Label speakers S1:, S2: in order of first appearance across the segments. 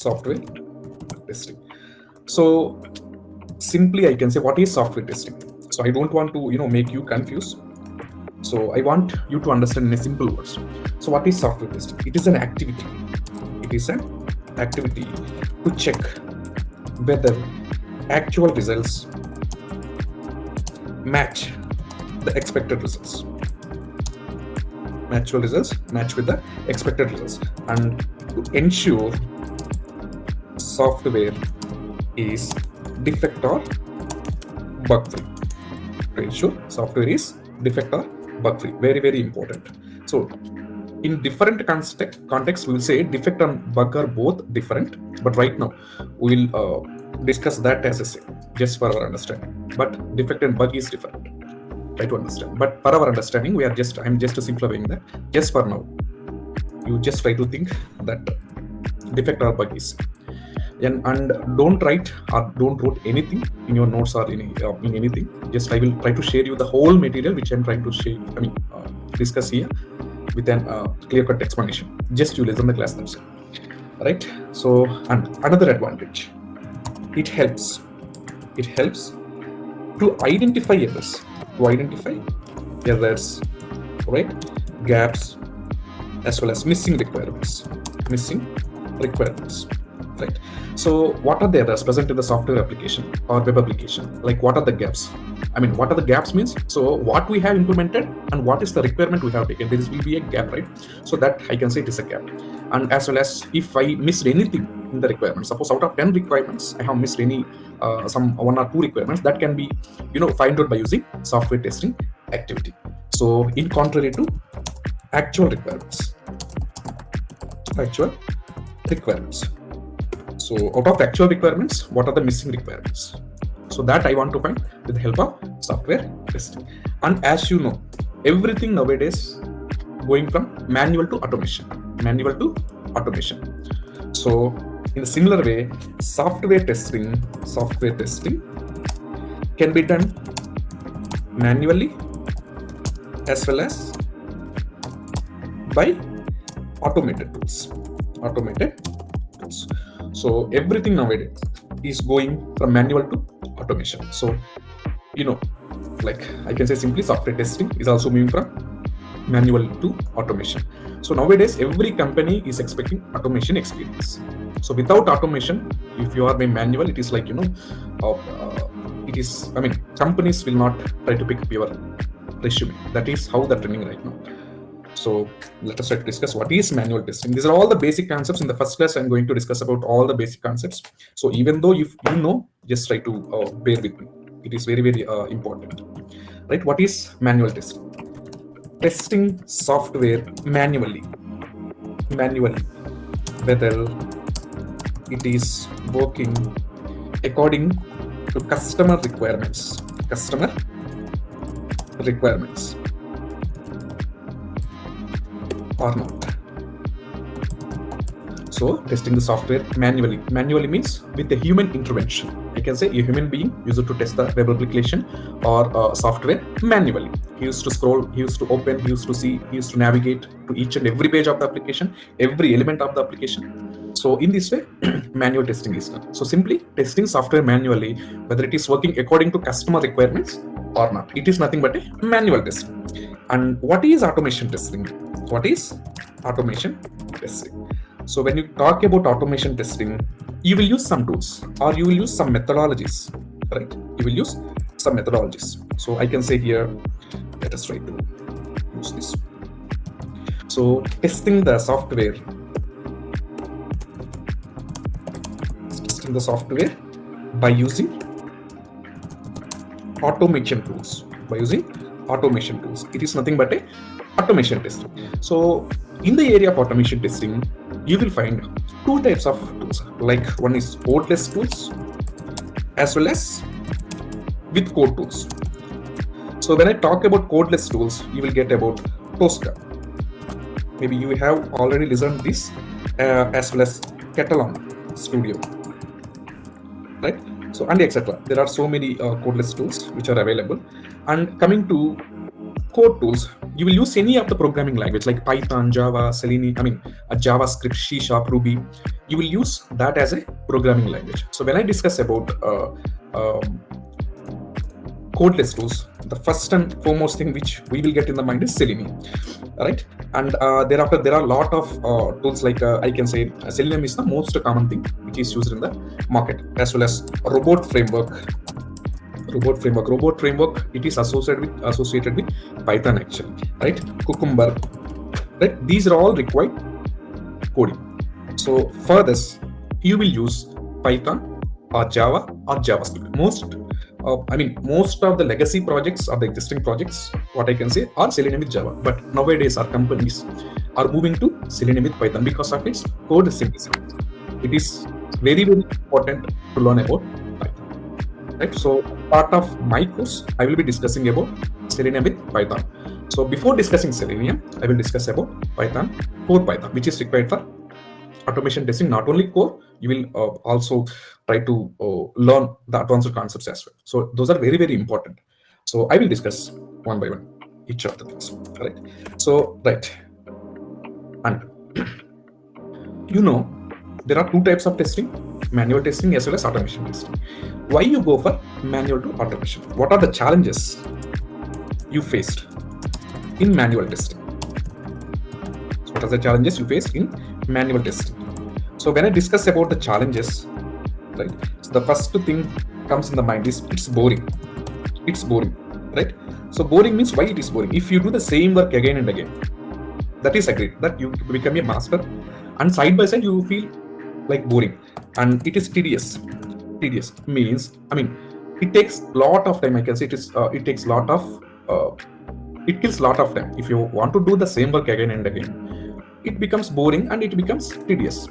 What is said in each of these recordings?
S1: software testing. So simply I can say, what is software testing? So I don't want to make you confused. So I want you to understand in a simple words. So what is software testing? It is an activity. It is an activity to check whether actual results match the expected results. Actual results match with the expected results, and to ensure software is defect or bug free. To ensure software is defect or bug free. Very, very important. So in different contexts, we will say defect and bug are both different, but right now we will discuss that as a same, just for our understanding. But defect and bug is different. Try to understand. But for our understanding, I'm just simplifying that. Just for now, you just try to think that defect or bug is. And don't write or don't write anything in your notes or in anything. Just I will try to share you the whole material which I'm trying to share. Discuss here with an clear-cut explanation. Just you listen the class themselves, right? So, and another advantage, it helps to identify errors, right? Gaps, as well as missing requirements, right? So what are the errors present in the software application or web application? Like, what are the gaps? What are the gaps means? So what we have implemented and what is the requirement we have taken, there will be a gap, right? So that I can say it is a gap. And as well as if I missed anything in the requirements, suppose out of 10 requirements I have missed any some 1 or 2 requirements, that can be find out by using software testing activity. So in contrary to actual requirements. So out of actual requirements, what are the missing requirements? So that I want to find with the help of software testing. And as you know, everything nowadays going from manual to automation. So in a similar way, software testing can be done manually as well as by automated tools. So everything nowadays is going from manual to automation. So like I can say simply, software testing is also moving from manual to automation. So nowadays every company is expecting automation experience. So without automation, if you are by manual, it is like companies will not try to pick up your resume. That is how they're trending right now. So let us try to discuss what is manual testing. These are all the basic concepts. In the first class, I'm going to discuss about all the basic concepts. So even though if you know, just try to bear with me. It is very, very important, right? What is manual testing? Testing software manually, whether it is working according to customer requirements or not. So testing the software manually. Manually means with a human intervention. I can say a human being used to test the web application or software manually. He used to scroll, he used to open, he used to see, he used to navigate to each and every page of the application, every element of the application. So in this way, manual testing is done. So simply testing software manually, whether it is working according to customer requirements or not. It is nothing but a manual testing. And what is automation testing? So when you talk about automation testing, you will use some tools or you will use some methodologies, right? You will use some methodologies. So I can say here, let us try to use this. So testing the software by using automation tools. It is nothing but a automation testing. So in the area of automation testing, you will find two types of tools. Like one is codeless tools as well as with code tools. So when I talk about codeless tools, you will get about Tosca. Maybe you have already listened this as well as Catalan Studio, right? So and etc. There are so many codeless tools which are available. And coming to code tools, you will use any of the programming language like Python, Java, Selenium, a JavaScript, C Sharp, Ruby. You will use that as a programming language. So when I discuss about codeless tools, the first and foremost thing which we will get in the mind is Selenium, right? And thereafter there are a lot of tools like I can say Selenium is the most common thing which is used in the market, as well as robot framework. Robot framework, it is associated with Python actually, right? Cucumber, right? These are all required coding. So for this, you will use Python or Java or JavaScript. Most of the legacy projects or the existing projects, what I can say, are Selenium with Java. But nowadays, our companies are moving to Selenium with Python because of its code simplicity. It is very, very important to learn about Python. Right? So, part of my course, I will be discussing about Selenium with Python. So, before discussing Selenium, I will discuss about Python, core Python, which is required for automation testing. Not only core, you will also try to learn the advanced concepts as well. So those are very, very important. So I will discuss one by one each of the things. Right. So and there are two types of testing: manual testing as well as automation testing. Why you go for manual to automation? What are the challenges you faced in manual testing? So what are the challenges you faced in manual testing? So when I discuss about the challenges, right, so the first thing comes in the mind is it's boring. It's boring, right? So boring means, why it is boring? If you do the same work again and again, that is agreed that you become a master, and side by side you feel like boring, and it is tedious. Tedious means, it takes a lot of time. I can say it takes a lot of it kills a lot of time. If you want to do the same work again and again, it becomes boring and it becomes tedious,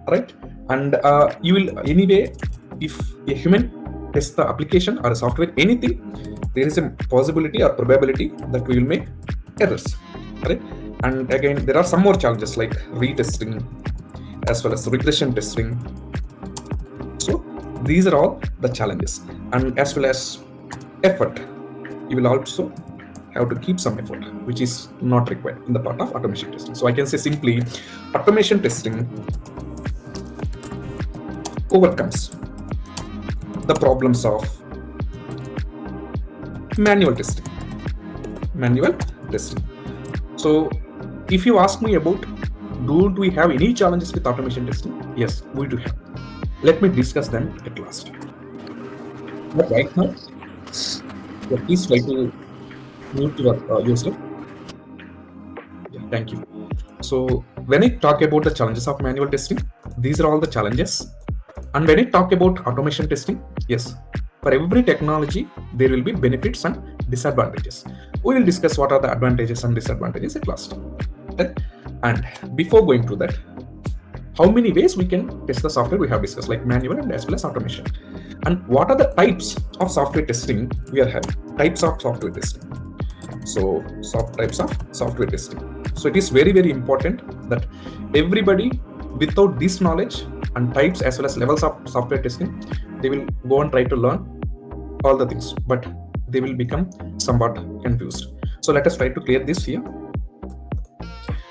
S1: right? And you will anyway, if a human tests the application or a software, anything, there is a possibility or probability that we will make errors, right? And again, there are some more challenges like retesting as well as regression testing. So these are all the challenges, and as well as effort. You will also have to keep some effort, which is not required in the part of automation testing. So I can say simply, automation testing overcomes the problems of manual testing. So if you ask me about, do we have any challenges with automation testing? Yes, we do have. Let me discuss them at last. But right now, please try to mute yourself. Yeah, thank you. So when I talk about the challenges of manual testing, these are all the challenges. And when I talk about automation testing, yes, for every technology, there will be benefits and disadvantages. We will discuss what are the advantages and disadvantages at last. Right? And before going to that, how many ways we can test the software we have discussed, like manual and as well as automation. And what are the types of software testing we are having? Types of software testing. So types of software testing. So it is very, very important that everybody, without this knowledge and types as well as levels of software testing, they will go and try to learn all the things, but they will become somewhat confused. So let us try to clear this here.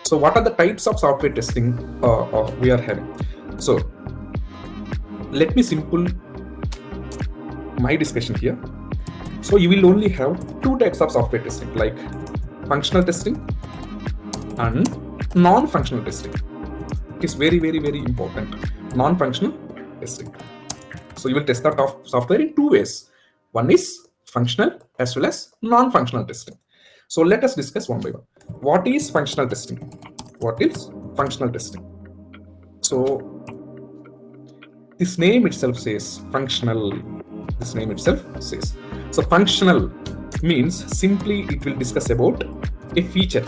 S1: So what are the types of software testing we are having? So let me simple my discussion here. So you will only have two types of software testing, like functional testing and non-functional testing. It is very, very, very important. Non-functional testing. So you will test that software in two ways. One is functional as well as non-functional testing. So let us discuss one by one. What is functional testing? What is functional testing? So this name itself says functional. This name itself says. So functional means simply it will discuss about a feature,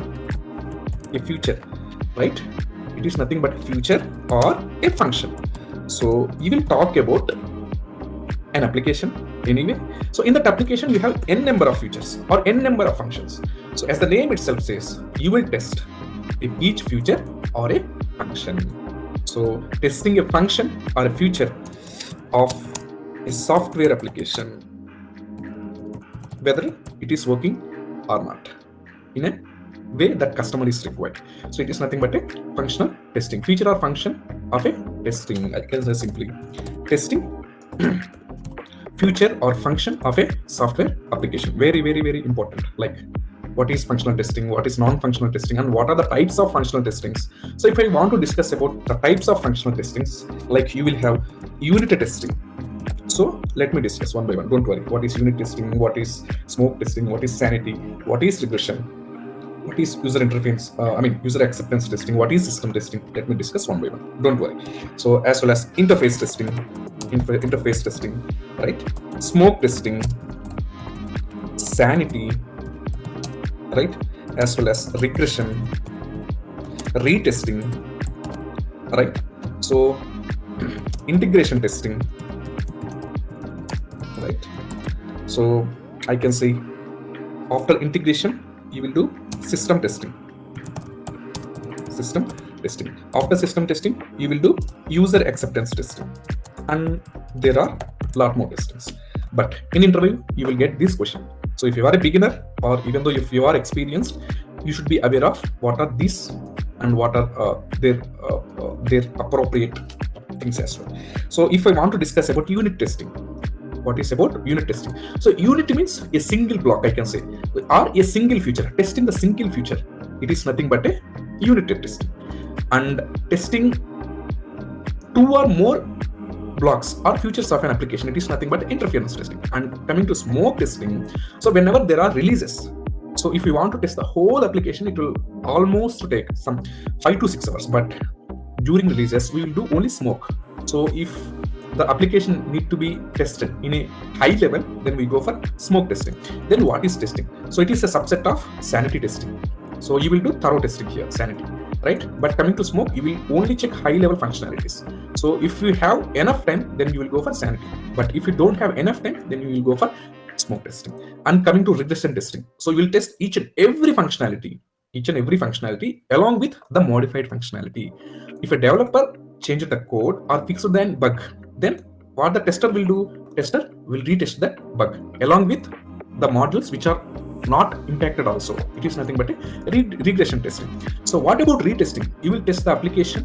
S1: right? It is nothing but a feature or a function. So you will talk about an application anyway. So in that application, you have n number of features or n number of functions. So as the name itself says, you will test if each feature or a function. So testing a function or a feature of a software application, whether it is working or not in a way that customer is required. So it is nothing but a functional testing, feature or function of a testing. I can say simply testing feature or function of a software application. Very, very, very important. Like, what is functional testing, what is non-functional testing, and what are the types of functional testings. So if I want to discuss about the types of functional testings, like you will have unit testing. So let me discuss one by one. Don't worry. What is unit testing? What is smoke testing? What is sanity? What is regression? What is user interface? User acceptance testing. What is system testing? Let me discuss one by one. Don't worry. So as well as interface testing, interface testing, right? Smoke testing, sanity, right? As well as regression, retesting, right? So integration testing, right? So I can say after integration, you will do system testing. System testing. After system testing, you will do user acceptance testing. And there are a lot more testings. But in interview, you will get this question. So if you are a beginner, or even though if you are experienced, you should be aware of what are these and what are their appropriate things as well. So if I want to discuss about unit testing, what is about unit testing? So unit means a single block, I can say, or a single feature. Testing the single feature, it is nothing but a unit testing. And testing two or more blocks or features of an application, it is nothing but interference testing. And coming to smoke testing, so whenever there are releases, so if you want to test the whole application, it will almost take some 5 to 6 hours. But during releases, we will do only smoke. So if the application need to be tested in a high level, then we go for smoke testing. Then what is testing? So it is a subset of sanity testing. So you will do thorough testing here, sanity, right? But coming to smoke, you will only check high level functionalities. So if you have enough time, then you will go for sanity. But if you don't have enough time, then you will go for smoke testing. And coming to regression testing, so you will test each and every functionality along with the modified functionality. If a developer changes the code or fixes the bug, then what the tester will do? Tester will retest that bug along with the modules which are not impacted also. It is nothing but a regression testing. So what about retesting? You will test the application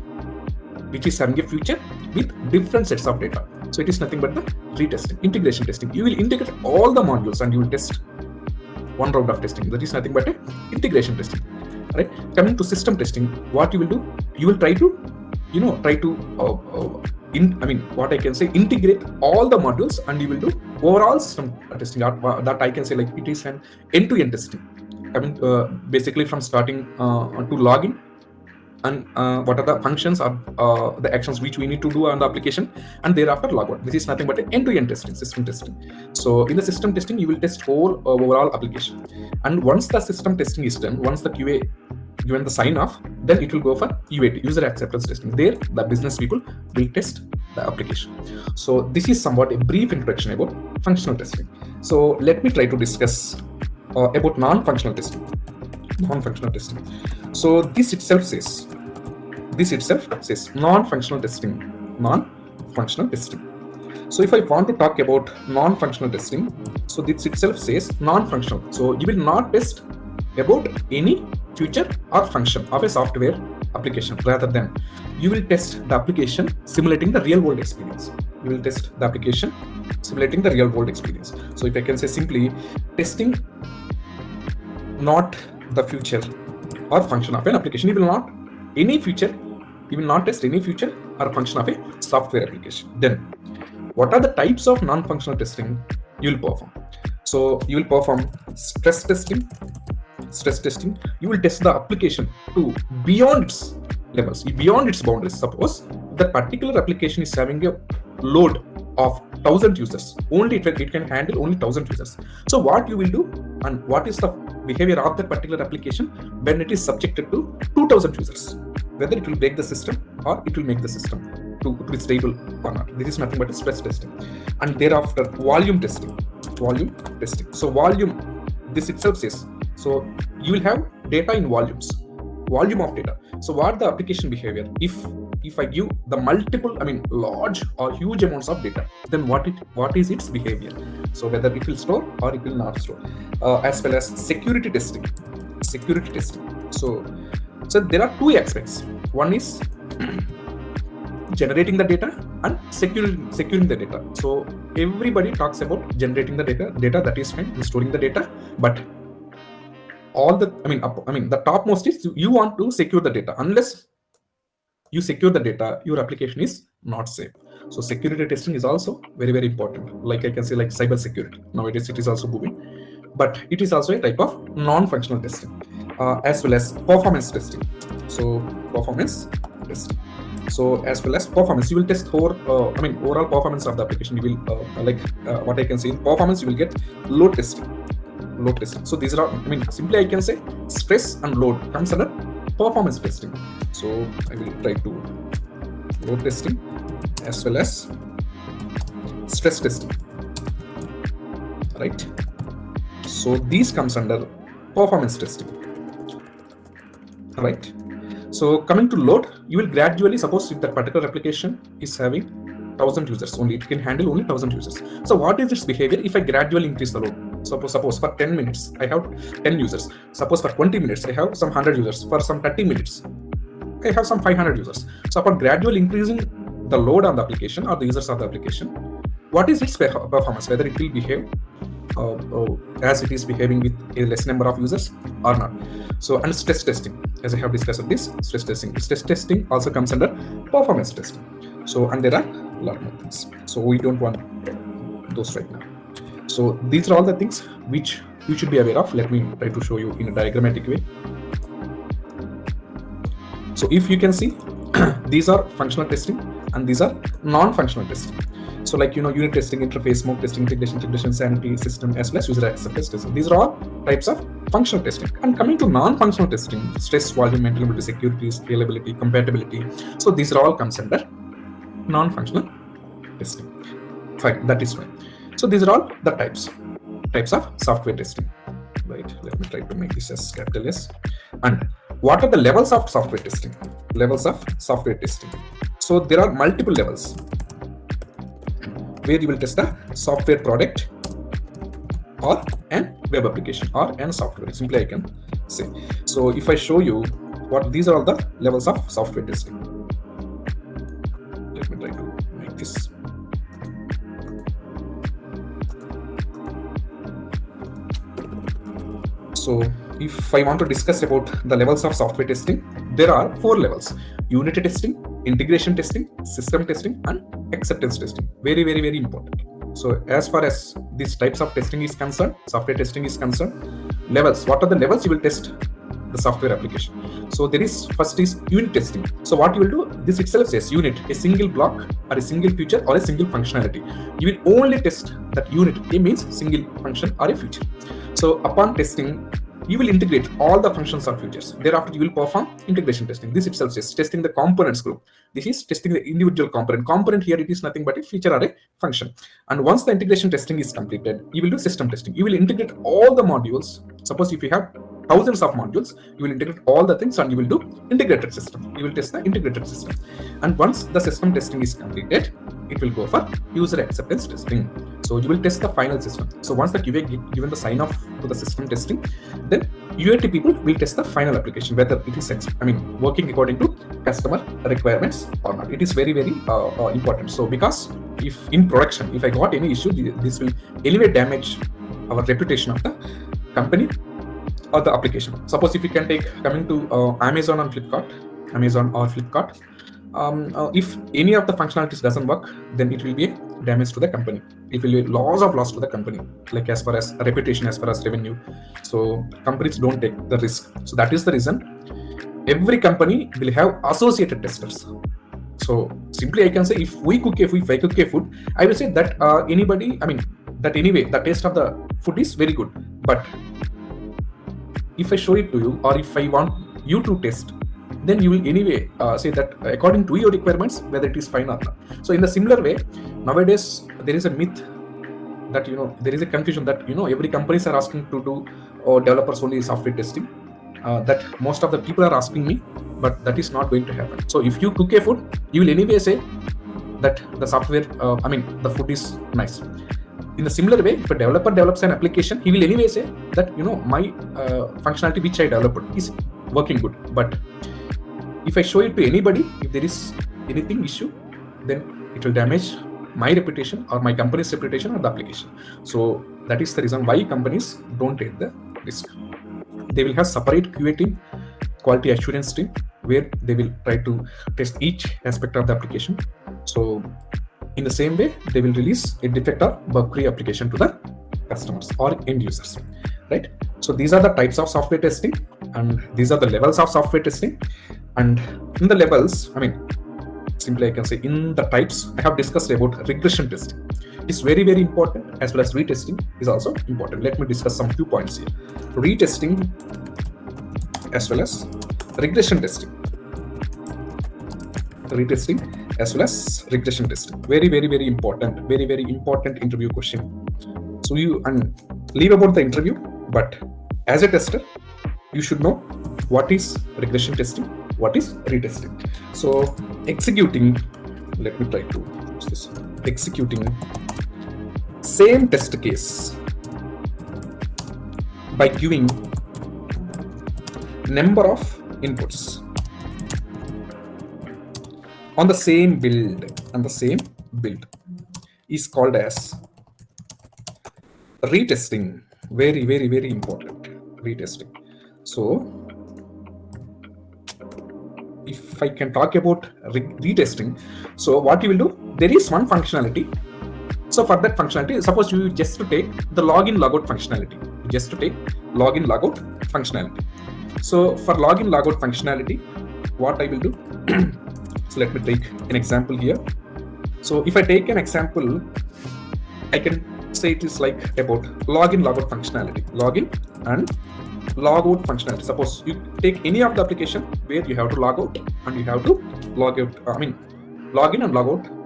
S1: which is having a feature with different sets of data. So it is nothing but the retesting. Integration testing, you will integrate all the modules and you will test one round of testing. That is nothing but a integration testing, right? Coming to system testing, what you will do? You will try to what I can say, integrate all the modules, and you will do overall system testing. That I can say, like, it is an end-to-end testing. Basically from starting to login, and what are the functions or the actions which we need to do on the application, and thereafter logout. This is nothing but an end-to-end testing, system testing. So in the system testing, you will test whole overall application, and once the system testing is done, once the QA given the sign off, then it will go for UAT, user acceptance testing. There the business people will test the application. So this is somewhat a brief introduction about functional testing. So let me try to discuss about non-functional testing. Non-functional testing. So this itself says non-functional testing. Non-functional testing. So if I want to talk about non-functional testing, so this itself says non-functional. So you will not test about any feature or function of a software application, rather than you will test the application simulating the real world experience. You will test the application simulating the real world experience. So if I can say simply, testing not the feature or function of an application. You will not test any feature or function of a software application. Then what are the types of non-functional testing you will perform? So you will perform stress testing. You will test the application to beyond its levels, beyond its boundaries. Suppose that particular application is having a load of 1,000 users, only it can handle only 1,000 users. So what you will do, and what is the behavior of that particular application when it is subjected to 2,000 users, whether it will break the system or it will make the system to be stable or not. This is nothing but a stress testing. And thereafter, volume testing. So volume, this itself says, so you will have data in volumes, volume of data. So what the application behavior, if I give the multiple, large or huge amounts of data, then what is its behavior? So whether it will store or it will not store. As well as security testing. So there are two aspects. One is generating the data and securing the data. So everybody talks about generating the data that is fine, and storing the data, but all the the topmost is you want to secure the data. Unless you secure the data, your application is not safe. So security testing is also very, very important. Like I can say, like cybersecurity. Nowadays it is also booming, but it is also a type of non-functional testing, as well as performance testing. So performance testing. So as well as performance, you will test for overall performance of the application. You will what I can say, in performance you will get load testing. So these are, simply I can say, stress and load comes under performance testing. So I will try to load testing as well as stress testing, right? So these comes under performance testing, right? So coming to load, you will gradually, suppose if that particular application is having 1000 users only, it can handle only 1000 users. So what is its behavior if I gradually increase the load? Suppose for 10 minutes I have 10 users. Suppose for 20 minutes I have some 100 users. For some 30 minutes I have some 500 users. So upon gradually increasing the load on the application or the users of the application, what is its performance? Whether it will behave as it is behaving with a less number of users or not. So, and stress testing, as I have discussed this, stress testing also comes under performance testing. So, and there are a lot more things. So we don't want those right now. So these are all the things which you should be aware of. Let me try to show you in a diagrammatic way. So if you can see, these are functional testing and these are non-functional testing. So like, unit testing, interface, smoke testing, integration, sanity, system, as well as user acceptance testing. These are all types of functional testing. And coming to non-functional testing, stress, volume, maintainability, security, scalability, compatibility. So these are all comes under non-functional testing. Fine, that is fine. So these are all the types of software testing, right? Let me try to make this as capital S. And what are the levels of software testing? Levels of software testing. So there are multiple levels where you will test a software product or an web application or an software. Simply I can say. So if I show you what these are all the levels of software testing. Let me try to make this. So if I want to discuss about the levels of software testing, there are 4 levels: unit testing, integration testing, system testing, and acceptance testing. Very, very, very important. So as far as these types of testing is concerned, software testing is concerned, levels, what are the levels you will test the software application? So there is, first is unit testing. So what you will do, this itself says unit, a single block or a single feature or a single functionality. You will only test that unit. A means single function or a feature. So upon testing, you will integrate all the functions or features. Thereafter, you will perform integration testing. This itself says testing the components group. This is testing the individual component. Component here, it is nothing but a feature or a function. And once the integration testing is completed, you will do system testing. You will integrate all the modules. Suppose if you have thousands of modules, you will integrate all the things and you will do integrated system. You will test the integrated system. And once the system testing is completed, it will go for user acceptance testing. So you will test the final system. So once the QA given the sign off to the system testing, then UAT people will test the final application, whether it is working according to customer requirements or not. It is very, very important. So because if in production, if I got any issue, this will anyway damage our reputation of the company or the application. Suppose if you can take, coming to Amazon or Flipkart, if any of the functionalities doesn't work, then it will be a damage to the company. It will be loss to the company, like as far as reputation, as far as revenue. So companies don't take the risk. So that is the reason every company will have associated testers. So simply I can say, if I cook a food, I will say that that anyway the taste of the food is very good. But if I show it to you, or if I want you to test, then you will anyway say that according to your requirements, whether it is fine or not. So in the similar way, nowadays there is a myth that there is a confusion that every companies are asking to do developers only software testing. That most of the people are asking me, but that is not going to happen. So if you cook a food, you will anyway say that the software, the food is nice. In the similar way, if a developer develops an application, he will anyway say that my functionality which I developed is working good. But if I show it to anybody, if there is anything issue, then it will damage my reputation or my company's reputation or the application. So that is the reason why companies don't take the risk. They will have separate QA team, quality assurance team, where they will try to test each aspect of the application. So in the same way, they will release a defect or bug-free application to the customers or end users, right? So these are the types of software testing, and these are the levels of software testing. And in the levels, simply I can say in the types, I have discussed about regression testing. It's very, very important, as well as retesting is also important. Let me discuss some few points here. Retesting as well as regression testing. Retesting as well as regression testing. Very, very, very important. Very, very important interview question. So you leave about the interview, but as a tester, you should know what is regression testing, what is retesting. So executing, let me try to use this. Executing same test case by giving number of inputs on the same build, is called as retesting. Very, very, very important. Retesting. So if I can talk about retesting, so what you will do, there is one functionality. So for that functionality, suppose you just to take the login logout functionality. So for login logout functionality, what I will do, so let me take an example here. So if I take an example, I can say it is like about login logout functionality. Login and logout functionality. Suppose you take any of the application where you have to log out and you have to log out. Login and logout.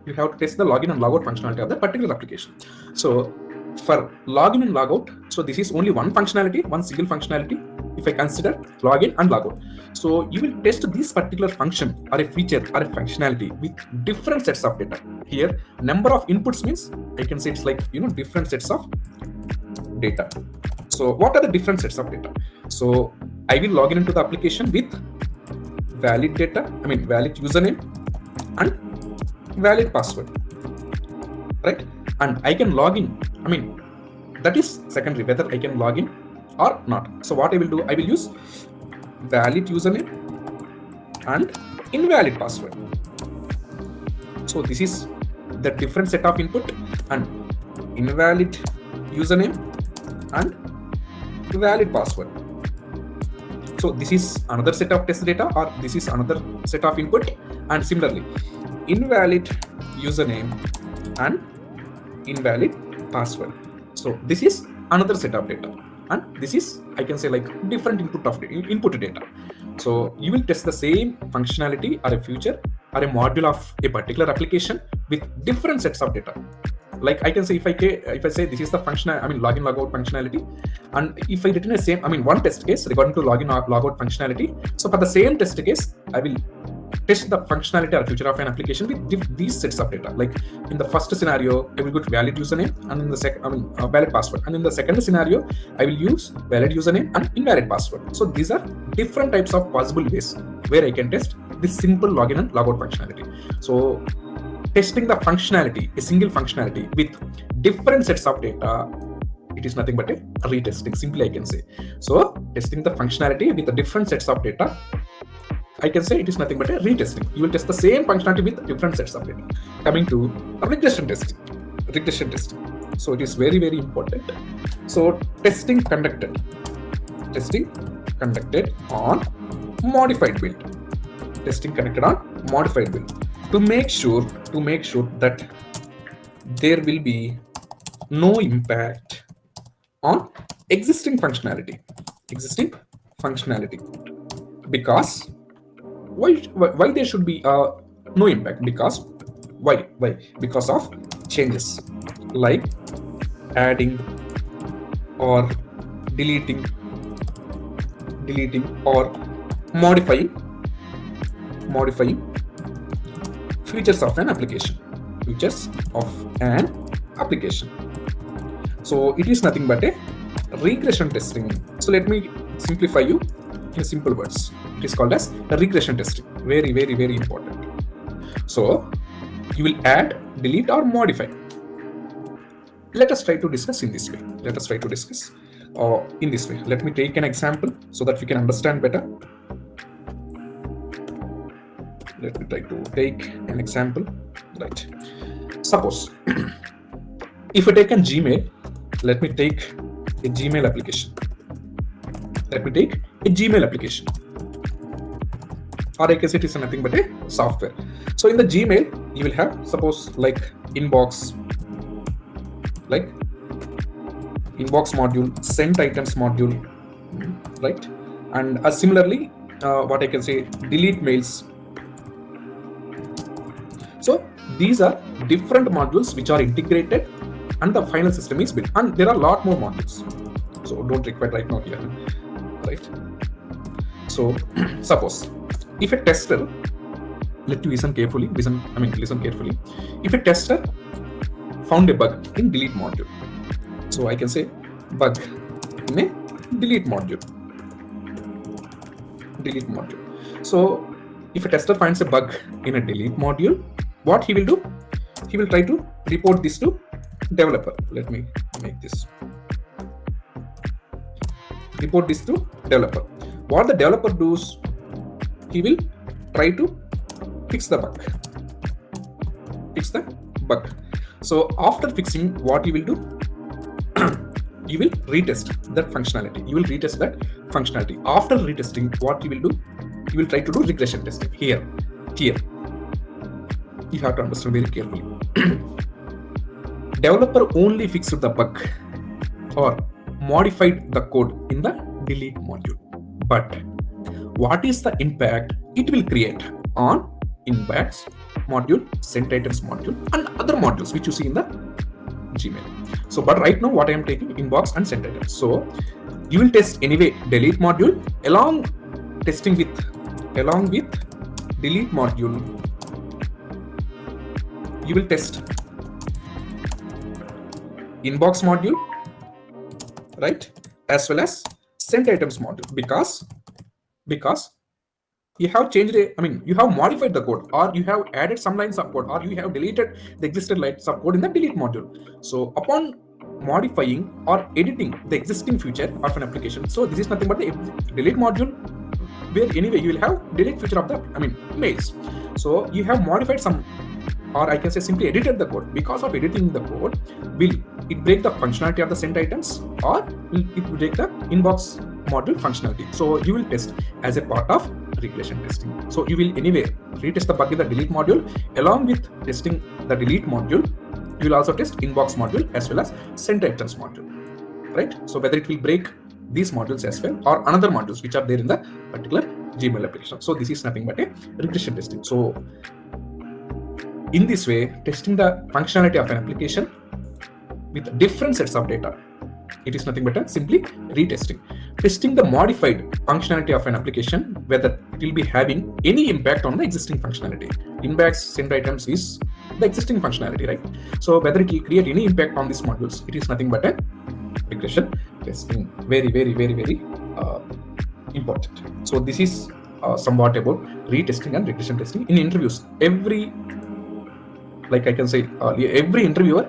S1: You have to test the login and logout functionality of the particular application. So for login and logout, so this is only one functionality, one single functionality. If I consider login and logout, so you will test this particular function or a feature or a functionality with different sets of data. Here, number of inputs means I can say it's like different sets of data. So what are the different sets of data? So I will log into the application with valid data, valid username and valid password, right? And I can log in, that is secondary, whether I can log in or not. So what I will do, I will use valid username and invalid password. So this is the different set of input, and invalid username and valid password. So this is another set of test data, or this is another set of input, and similarly invalid username and invalid password. So this is another set of data, and this is I can say like different input data. So you will test the same functionality or a feature or a module of a particular application with different sets of data. Like I can say if I say this is the login logout functionality, and if I written a same one test case regarding to login or logout functionality, so for the same test case I will test the functionality or feature of an application with these sets of data. Like in the first scenario, I will get valid username, and in the second, valid password, and in the second scenario, I will use valid username and invalid password. So these are different types of possible ways where I can test this simple login and logout functionality. So testing the functionality, a single functionality with different sets of data, it is nothing but a retesting, simply I can say. So testing the functionality with the different sets of data, I can say it is nothing but a retesting. You will test the same functionality with different sets of data. Coming to regression testing. So it is very, very important. So testing conducted on modified build. Testing conducted on modified build to make sure that there will be no impact on existing functionality. Because why there should be no impact? Because why? Because of changes like adding or deleting or modifying features of an application. So it is nothing but a regression testing. So let me simplify you. in simple words, it is called as regression testing. Very, very, very important. So you will add, delete, or modify. Let us try to discuss in this way. Let us try to discuss in this way. Let me take an example so that you can understand better. Let me try to take an example. Right. Suppose if I take a Gmail, let me take a Gmail application. Let me take a Gmail application. Or I guess it is nothing but a software. So in the Gmail, you will have, suppose, like inbox module, sent items module, right? And similarly, what I can say, delete mails. So these are different modules which are integrated and the final system is built. And there are a lot more modules. So don't require right now here, right? So suppose if a tester, let you listen carefully, listen carefully. If a tester found a bug in delete module, so I can say bug in a delete module. So if a tester finds a bug in a delete module, what he will do? He will try to report this to developer. Let me make this. Report this to developer. What the developer does, he will try to fix the bug. So after fixing, what you will do? You will retest that functionality. After retesting, what you will do? You will try to do regression testing. Here. You have to understand very carefully. Developer only fixed the bug or modified the code in the delete module. But what is the impact it will create on inbox module, sent items module, and other modules which you see in the Gmail? So, but right now what I am taking, inbox and sent items. So you will test anyway delete module along with delete module. You will test inbox module, right, as well as sent items module, because you have changed you have modified the code, or you have added some lines of code, or you have deleted the existing lines of code in the delete module. So upon modifying or editing the existing feature of an application, so this is nothing but the delete module, where anyway you will have delete feature of the mails. So you have modified some, or I can say simply edited the code. Because of editing the code, will it break the functionality of the sent items, or will it break the inbox module functionality? So you will test as a part of regression testing. So you will anyway retest the bug in the delete module. Along with testing the delete module, you will also test inbox module as well as sent items module, right? So whether it will break these modules as well, or another modules which are there in the particular Gmail application. So this is nothing but a regression testing. So in this way, testing the functionality of an application with different sets of data, it is nothing but simply retesting. Testing the modified functionality of an application, whether it will be having any impact on the existing functionality. Inbox, send items is the existing functionality, right? So whether it will create any impact on these modules, it is nothing but a regression testing. Very, very, very, very important. So this is somewhat about retesting and regression testing in interviews. Every interviewer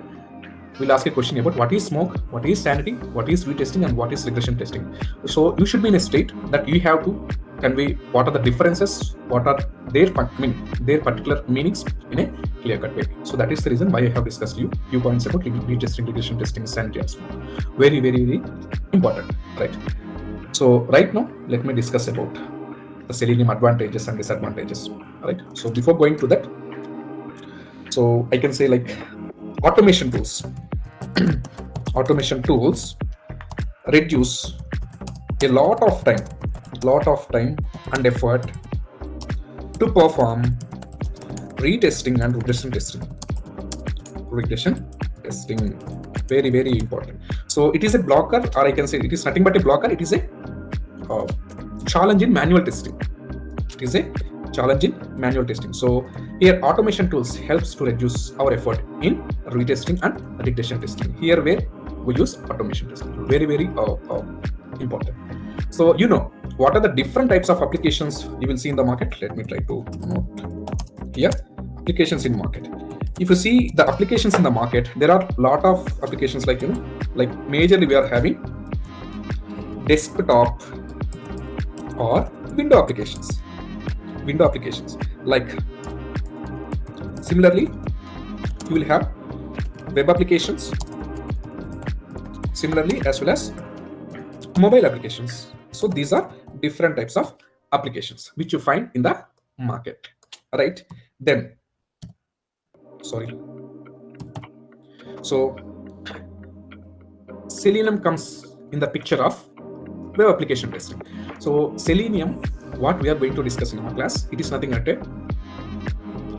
S1: will ask a question about what is smoke, what is sanity, what is retesting, and what is regression testing. So you should be in a state that you have to convey what are the differences, what are their particular meanings in a clear-cut way. So that is the reason why I have discussed you few points about retesting, regression testing, sanity, and smoke. Very, very, very important, right? So right now, let me discuss about the Selenium advantages and disadvantages, right? So before going to that, so I can say like automation tools. Automation tools reduce a lot of time and effort to perform retesting and regression testing. Very, very important. So it is a blocker, or I can say it is nothing but a blocker. It is a challenge in manual testing. So here automation tools helps to reduce our effort in retesting and regression testing. Here where we use automation testing. Very, very important. So what are the different types of applications you will see in the market? Let me try to note here. Applications in market. If you see the applications in the market, there are a lot of applications like majorly we are having desktop or window applications. Window applications. Like similarly, you will have web applications. Similarly, as well as mobile applications. So these are different types of applications which you find in the market, right? Then, sorry. So Selenium comes in the picture of web application testing. So Selenium, what we are going to discuss in our class, it is nothing but a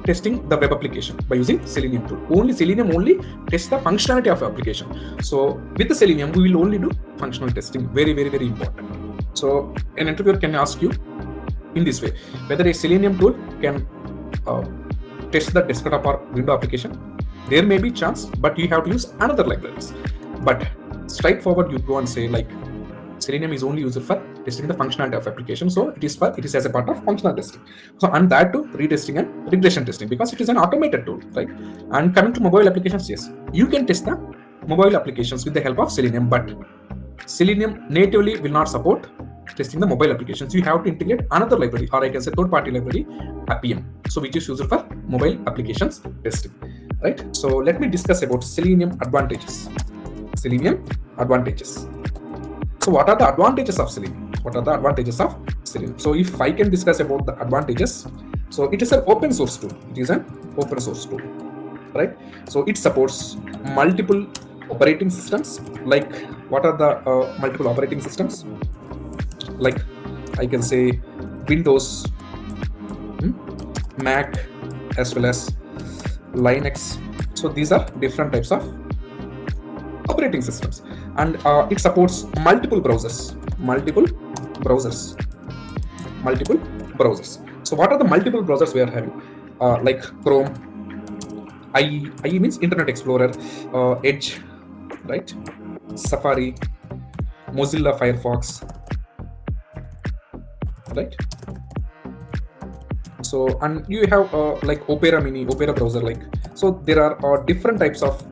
S1: testing the web application by using Selenium tool. Selenium only tests the functionality of the application. So with the Selenium, we will only do functional testing. Very, very, very important. So an interviewer can ask you in this way, whether a Selenium tool can test the desktop or window application. There may be chance, but you have to use another libraries. But straightforward, you go and say like Selenium is only used for testing the functionality of application. So it is as a part of functional testing. So and that too retesting and regression testing, because it is an automated tool, right? And coming to mobile applications, yes, you can test the mobile applications with the help of Selenium, but Selenium natively will not support testing the mobile applications. You have to integrate another library, or I can say third-party library, Appium, so which is used for mobile applications testing, right? So let me discuss about Selenium advantages. Selenium advantages. So what are the advantages of Selenium? What are the advantages of Selenium? So if I can discuss about the advantages, so it is an open source tool. It is an open source tool, right? So it supports multiple operating systems. Like what are the multiple operating systems? Like I can say Windows, Mac, as well as Linux. So these are different types of operating systems, and it supports multiple browsers. So what are the multiple browsers we are having? Like Chrome, IE means Internet Explorer, Edge, right? Safari, Mozilla Firefox, right? So and you have like Opera Mini, Opera browser, like so there are different types of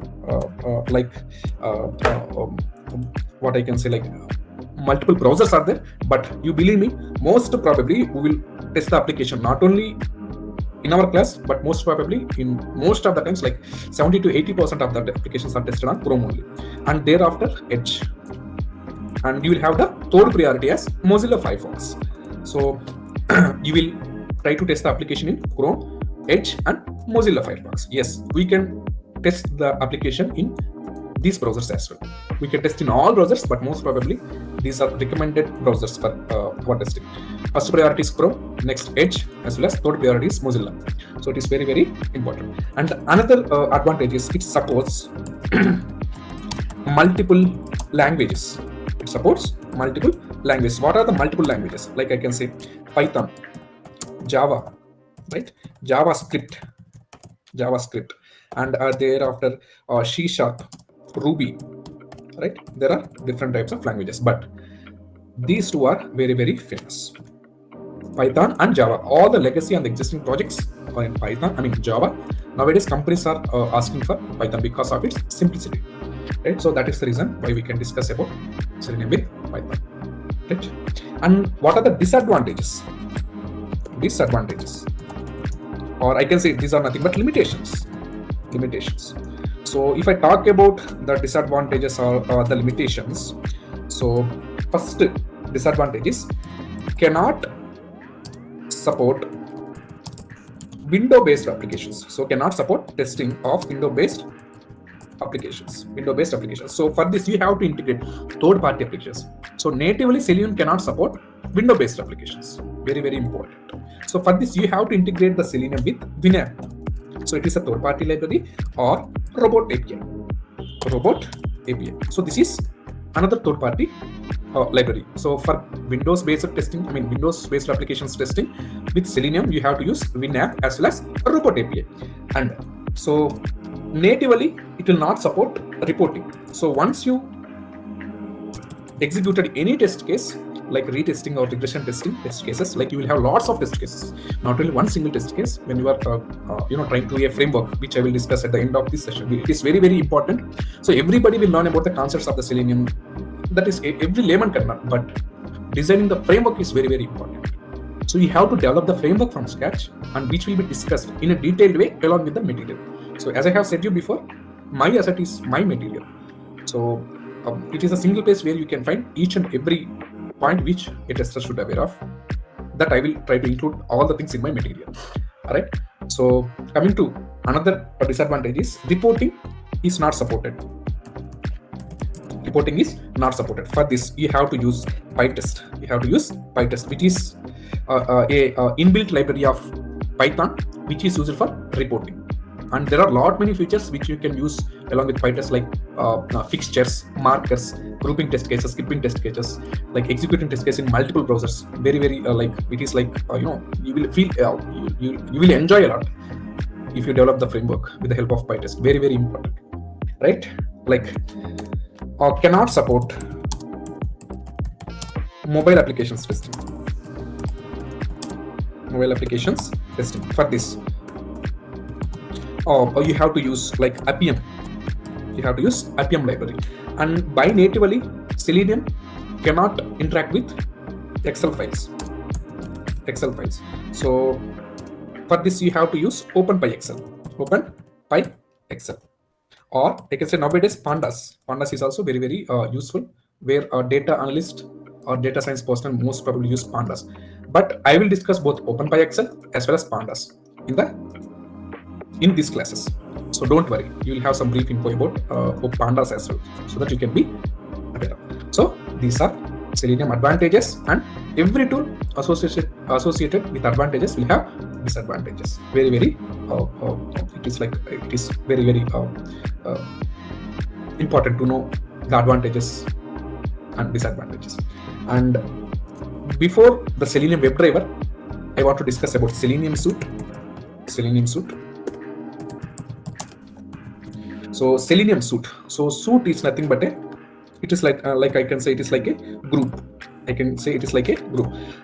S1: what I can say, like multiple browsers are there. But you believe me, most probably we will test the application not only in our class, but most probably in most of the times, like 70 to 80% of the applications are tested on Chrome only, and thereafter Edge, and you will have the third priority as Mozilla Firefox. So you will try to test the application in Chrome, Edge, and Mozilla Firefox. Yes, we can test the application in these browsers as well. We can test in all browsers, but most probably these are recommended browsers for testing. First priority is Chrome, next Edge, as well as third priority is Mozilla. So it is very, very important. And another advantage is it supports multiple languages. It supports multiple languages. What are the multiple languages? Like I can say Python, Java, right? JavaScript, and thereafter C#, Ruby, right? There are different types of languages, but these two are very, very famous. Python and Java. All the legacy and the existing projects are in Python, Java. Nowadays, companies are asking for Python because of its simplicity, right? So that is the reason why we can discuss about Selenium with Python, right? And what are the disadvantages? Or I can say these are nothing but limitations. So if I talk about the disadvantages or the limitations, so first disadvantage is cannot support window-based applications. So cannot support testing of window-based applications. So for this, you have to integrate third-party applications. So natively, Selenium cannot support window-based applications. Very, very important. So for this, you have to integrate the Selenium with WinApp. So it is a third-party library or Robot API. So this is another third-party library. So for Windows-based testing, Windows-based applications testing with Selenium, you have to use WinApp as well as Robot API. And so natively, it will not support reporting. So once you executed any test case, like retesting or regression testing test cases. Like you will have lots of test cases, not only one single test case when you are trying to a framework, which I will discuss at the end of this session. It is very, very important. So everybody will learn about the concepts of the Selenium. That is every layman can learn, but designing the framework is very, very important. So you have to develop the framework from scratch, and which will be discussed in a detailed way along with the material. So as I have said you before, my asset is my material. So it is a single place where you can find each and every point which a tester should be aware of. That I will try to include all the things in my material. All right. So coming to another disadvantage is reporting is not supported. Reporting is not supported. For this, you have to use PyTest. You have to use PyTest, which is a inbuilt library of Python, which is used for reporting. And there are many features which you can use along with PyTest, like fixtures, markers, grouping test cases, skipping test cases, like executing test cases in multiple browsers. Very, very like it is like you will feel you will enjoy a lot if you develop the framework with the help of PyTest. Very, very important, right? Like cannot support mobile applications testing. Mobile applications testing. For this, or you have to use like Appium. You have to use Appium library, and by natively Selenium cannot interact with Excel files. So for this, you have to use OpenPyXL. Or I can say nowadays Pandas. Pandas is also very, very useful, where a data analyst or data science person most probably use Pandas. But I will discuss both OpenPyXL as well as Pandas in these classes. So don't worry, you will have some brief info about Pandas as well, so that you can be aware of. So these are Selenium advantages, and every tool associated with advantages will have disadvantages. Very, very it is very, very important to know the advantages and disadvantages. And before the Selenium WebDriver, I want to discuss about Selenium Suite. So Selenium Suite. So Suite is nothing but it is like I can say it is like a group.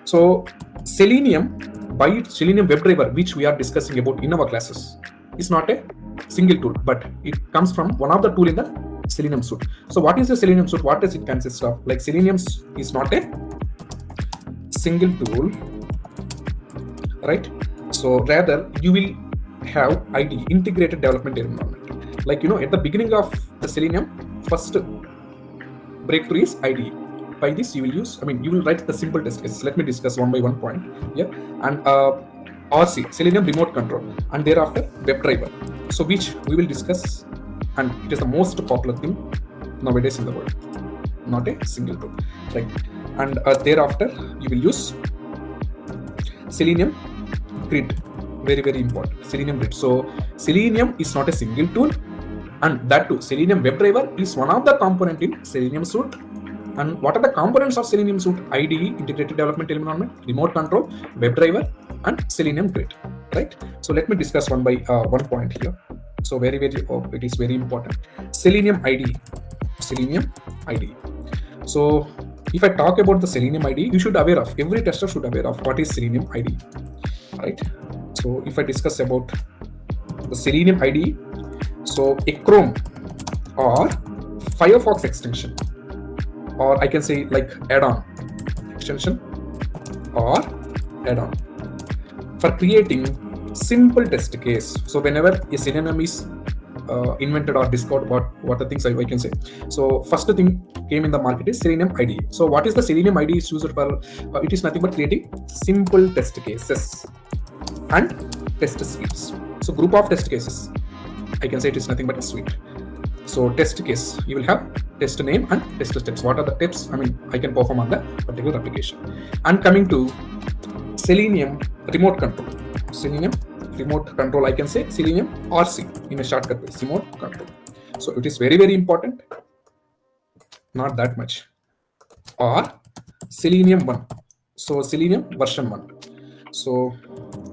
S1: So Selenium, by its Selenium WebDriver, which we are discussing about in our classes, is not a single tool, but it comes from one of the tool in the Selenium Suite. So what is the Selenium Suite? What does it consist of? Like Selenium is not a single tool, right? So rather you will have IDE, integrated development environment. Like at the beginning of the Selenium, first breakthrough is IDE. By this you will write the simple test cases. Let me discuss one by one point here. And RC, Selenium Remote Control, and thereafter WebDriver, so which we will discuss, and it is the most popular thing nowadays in the world, not a single tool, right? And thereafter you will use Selenium Grid. Very, very important, Selenium Grid. So Selenium is not a single tool, and that too Selenium WebDriver is one of the component in Selenium Suite. And what are the components of Selenium Suite? IDE, integrated development environment, remote control, WebDriver, and Selenium Grid, right? So let me discuss one by one point here. So very, very it is very important. Selenium IDE. So if I talk about the Selenium IDE, you should aware of, every tester should aware of what is Selenium IDE, right? So if I discuss about the Selenium IDE, so a Chrome or Firefox extension, or I can say like add-on extension or add-on for creating simple test case. So whenever a Selenium is invented or discovered, what the things I can say. So first thing came in the market is Selenium IDE. So what is the Selenium IDE is used for? It is nothing but creating simple test cases and test suites. So group of test cases, I can say it is nothing but a suite. So test case, you will have test name and test steps. What are the steps I can perform on the particular application. And coming to Selenium Remote Control. I can say Selenium RC in a shortcut way, remote control. So it is very, very important, not that much. Or Selenium 1. So Selenium version 1. So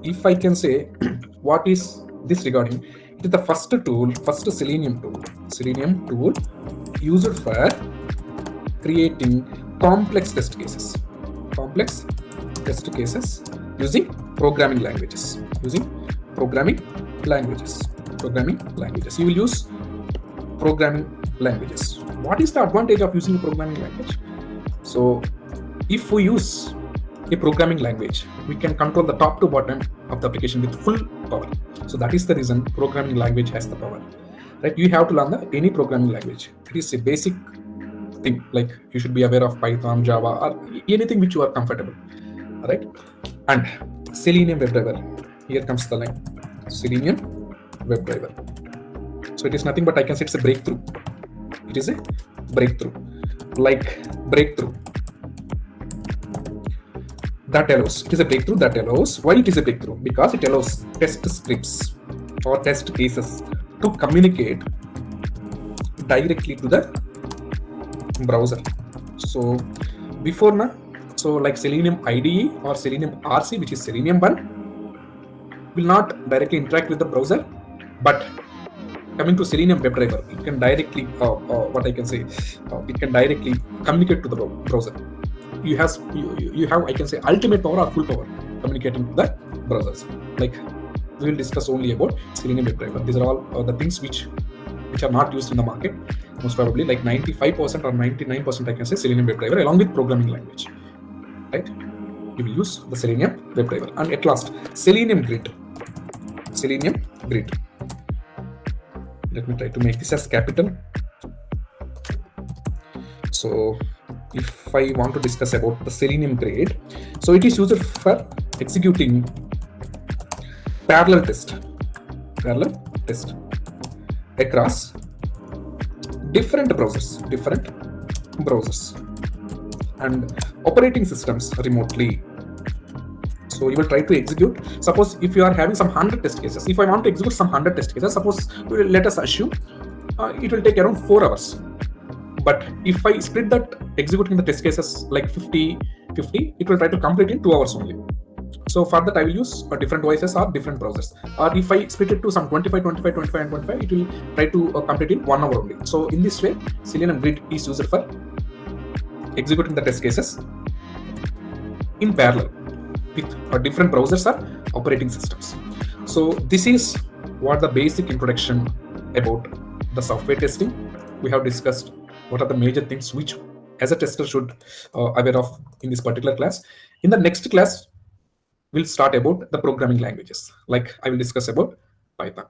S1: if I can say what is this regarding, it is the first Selenium tool used for creating complex test cases. complex test cases using programming languages. Programming languages. You will use programming languages. What is the advantage of using a programming language? So if we use a programming language, we can control the top to bottom of the application with full power. So that is the reason programming language has the power, right? You have to learn any programming language. It is a basic thing, like you should be aware of Python, Java, or anything which you are comfortable, right? And Selenium WebDriver, here comes the line, Selenium WebDriver. So it is nothing but I can say it's a breakthrough. It is a breakthrough, like breakthrough that allows. It is a breakthrough that allows. Why it is a breakthrough? Because it allows test scripts or test cases to communicate directly to the browser. So before now, so like Selenium IDE or Selenium RC, which is Selenium 1, will not directly interact with the browser, but coming to Selenium WebDriver, it can directly, what I can say, it can directly communicate to the browser. You have, I can say, ultimate power or full power communicating to the browsers. Like we will discuss only about Selenium WebDriver. These are all the things which are not used in the market. Most probably like 95% or 99%, I can say Selenium WebDriver along with programming language, right? You will use the Selenium WebDriver. And at last, Selenium Grid. Let me try to make this as capital. So if I want to discuss about the Selenium Grid, so it is used for executing parallel test across different browsers and operating systems remotely. So you will try to execute, suppose if you are having some 100 test cases, if I want to execute some 100 test cases, suppose let us assume it will take around 4 hours. But if I split that executing the test cases like 50, it will try to complete in 2 hours only. So for that I will use different devices or different browsers. Or if I split it to some 25, and 25, it will try to complete in 1 hour only. So in this way, Selenium Grid is used for executing the test cases in parallel with different browsers or operating systems. So this is what the basic introduction about the software testing. We have discussed what are the major things which as a tester should aware of in this particular class. In the next class, we'll start about the programming languages. Like I will discuss about Python.